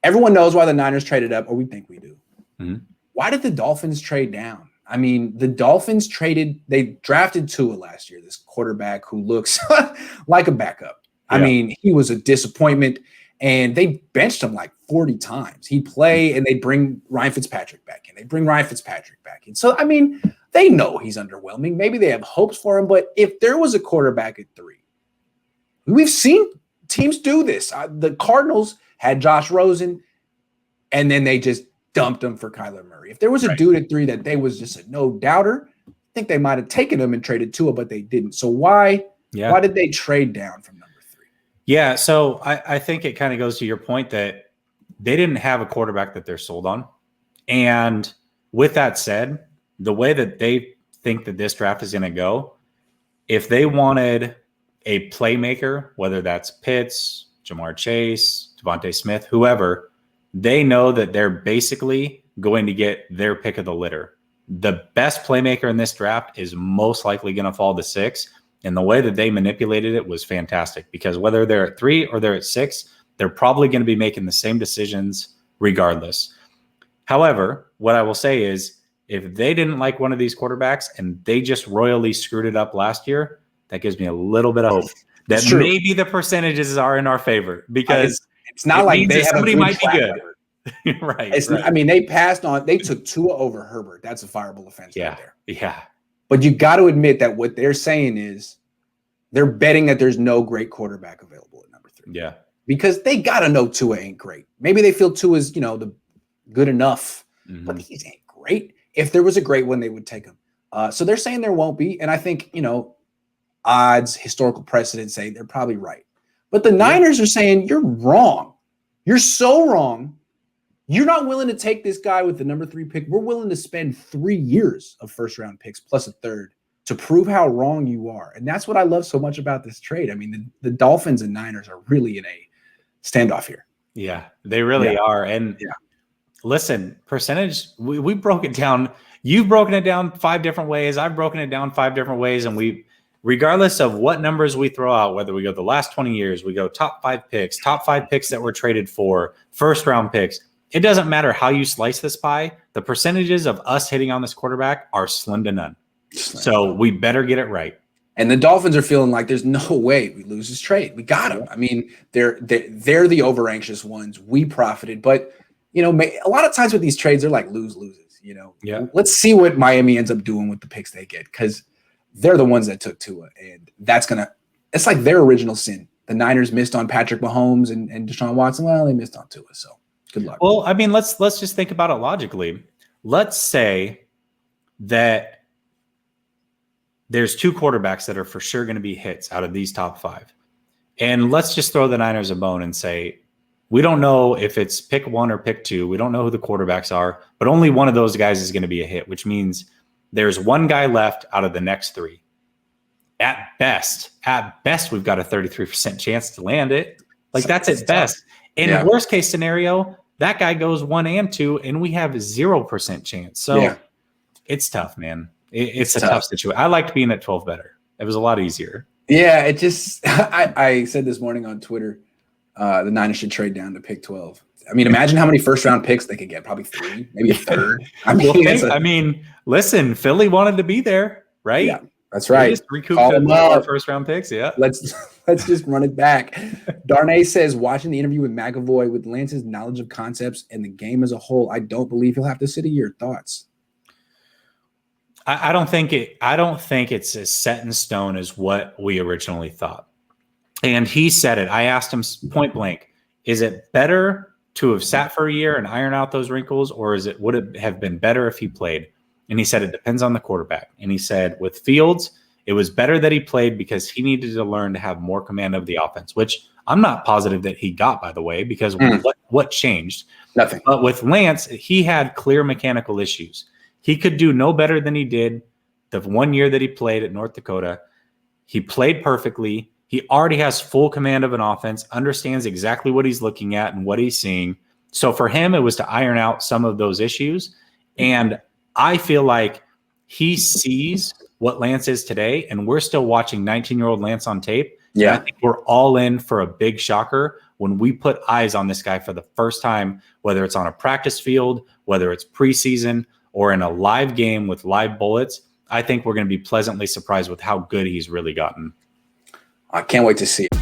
everyone knows why the Niners traded up, or we think we do. Mm-hmm. Why did the Dolphins trade down? I mean, the Dolphins they drafted Tua last year, this quarterback who looks like a backup. Yeah. I mean, he was a disappointment, and they benched him like 40 times. He'd play, and they'd bring Ryan Fitzpatrick back in. So, I mean, they know he's underwhelming. Maybe they have hopes for him, but if there was a quarterback at 3, we've seen teams do this. The Cardinals had Josh Rosen, and then they just dumped him for Kyler Murray. If there was a dude at 3 that they was just a no-doubter, I think they might have taken him and traded Tua, but they didn't. So why did they trade down from number 3? Yeah, so I think it kind of goes to your point that they didn't have a quarterback that they're sold on. And with that said, the way that they think that this draft is going to go, if they wanted a playmaker, whether that's Pitts, Jamar Chase, Devontae Smith, whoever, they know that they're basically going to get their pick of the litter. The best playmaker in this draft is most likely going to fall to 6. And the way that they manipulated it was fantastic, because whether they're at 3 or they're at 6, they're probably going to be making the same decisions regardless. However, what I will say is, if they didn't like one of these quarterbacks and they just royally screwed it up last year, that gives me a little bit of hope that maybe the percentages are in our favor, because it's not like they have somebody might be good. Right. I mean, they took Tua over Herbert. That's a fireable offense right there. Yeah. But you got to admit that what they're saying is they're betting that there's no great quarterback available at number 3. Yeah. Because they got to know Tua ain't great. Maybe they feel Tua's, the good enough, but he ain't great. If there was a great one, they would take him. So they're saying there won't be. And I think, odds, historical precedent say they're probably right. But the Niners are saying you're wrong. You're so wrong. You're not willing to take this guy with the number 3 pick. We're willing to spend 3 years of first-round picks plus a third to prove how wrong you are. And that's what I love so much about this trade. I mean, the Dolphins and Niners are really in a standoff here. Yeah, they really are. And listen, percentage, we broke it down. You've broken it down 5 different ways. I've broken it down 5 different ways. And regardless of what numbers we throw out, whether we go the last 20 years, we go top 5 picks that were traded for, first-round picks, it doesn't matter how you slice this pie. The percentages of us hitting on this quarterback are slim to none. So we better get it right. And the Dolphins are feeling like there's no way we lose this trade. We got him. I mean, they're the over anxious ones. We profited, but a lot of times with these trades, they're like loses. Yeah. Let's see what Miami ends up doing with the picks they get, because they're the ones that took Tua, and it's like their original sin. The Niners missed on Patrick Mahomes and Deshaun Watson. Well, they missed on Tua, so good luck. Well, I mean, let's just think about it logically. Let's say that there's 2 quarterbacks that are for sure going to be hits out of these top 5. And let's just throw the Niners a bone and say, we don't know if it's pick 1 or pick 2. We don't know who the quarterbacks are, but only one of those guys is going to be a hit, which means there's 1 guy left out of the next 3. At best, we've got a 33% chance to land it. Like, that's at best. In worst case scenario, that guy goes 1 and 2, and we have 0% chance. So it's tough, man. It's a tough situation. I liked being at 12 better. It was a lot easier. Yeah, it just I said this morning on Twitter, the Niners should trade down to pick 12. I mean, imagine how many first-round picks they could get. Probably 3, maybe a third. I mean, listen, Philly wanted to be there, right? Yeah, that's right. Just recouped our first-round picks, Let's just run it back. Darnay says, watching the interview with McAvoy, with Lance's knowledge of concepts and the game as a whole, I don't believe he'll have to sit a year. Thoughts? I don't think it's as set in stone as what we originally thought. And he said it. I asked him point blank, is it better to have sat for a year and iron out those wrinkles, or would it have been better if he played? And he said it depends on the quarterback. And he said with Fields, it was better that he played because he needed to learn to have more command of the offense, which I'm not positive that he got, by the way, because what changed? Nothing. But with Lance, he had clear mechanical issues. He could do no better than he did the 1 year that he played at North Dakota. He played perfectly. He already has full command of an offense, understands exactly what he's looking at and what he's seeing. So for him, it was to iron out some of those issues. And I feel like he sees what Lance is today, and we're still watching 19-year-old Lance on tape. Yeah. I think we're all in for a big shocker when we put eyes on this guy for the first time, whether it's on a practice field, whether it's preseason, or in a live game with live bullets, I think we're going to be pleasantly surprised with how good he's really gotten. I can't wait to see it.